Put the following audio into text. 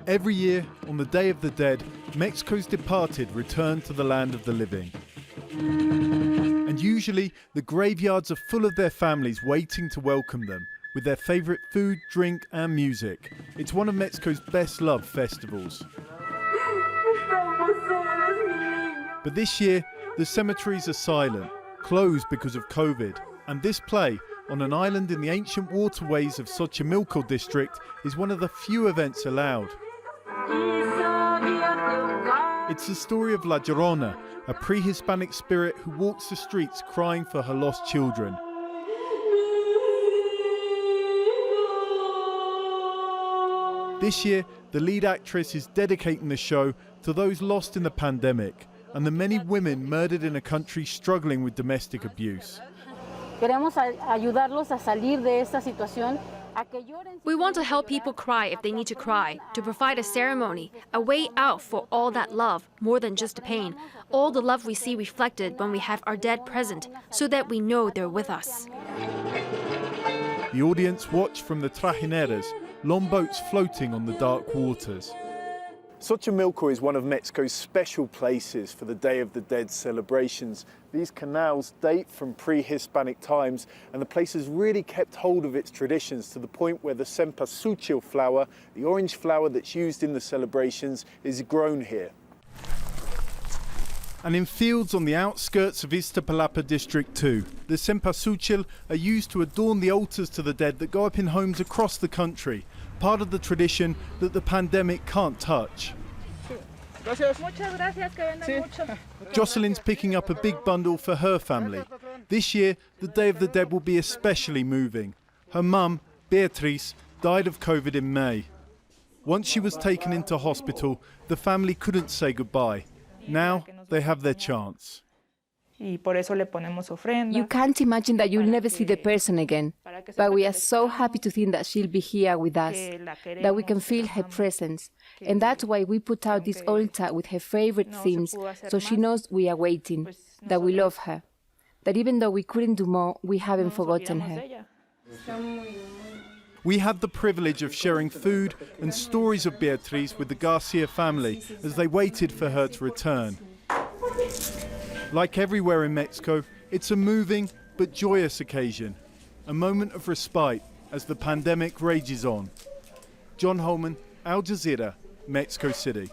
Every year, on the Day of the Dead, Mexico's departed return to the land of the living. And usually, the graveyards are full of their families waiting to welcome them, with their favourite food, drink and music. It's one of Mexico's best-loved festivals. But this year, the cemeteries are silent, closed because of COVID, and this play, on an island in the ancient waterways of Xochimilco district, is one of the few events allowed. It's the story of La Llorona, a pre-Hispanic spirit who walks the streets crying for her lost children. This year, the lead actress is dedicating the show to those lost in the pandemic and the many women murdered in a country struggling with domestic abuse. We want to help people cry if they need to cry, to provide a ceremony, a way out for all that love, more than just the pain, all the love we see reflected when we have our dead present, so that we know they're with us. The audience watch from the trajineras, long boats floating on the dark waters. Xochimilco is one of Mexico's special places for the Day of the Dead celebrations. These canals date from pre-Hispanic times, and the place has really kept hold of its traditions to the point where the cempasúchil flower, the orange flower that's used in the celebrations, is grown here. And in fields on the outskirts of Iztapalapa District too, the cempasúchil are used to adorn the altars to the dead that go up in homes across the country, part of the tradition that the pandemic can't touch. JOSELYN's picking up a big bundle for her family. This year, the Day of the Dead will be especially moving. Her mum, Beatriz, died of COVID in May. Once she was taken into hospital, the family couldn't say goodbye. Now they have their chance. You can't imagine that you'll never see the person again, but we are so happy to think that she'll be here with us, that we can feel her presence. And that's why we put out this altar with her favorite themes, so she knows we are waiting, that we love her, that even though we couldn't do more, we haven't forgotten her. We had the privilege of sharing food and stories of Beatriz with the Garcia family as they waited for her to return. Like everywhere in Mexico, it's a moving but joyous occasion, a moment of respite as the pandemic rages on. John Holman, Al Jazeera, Mexico City.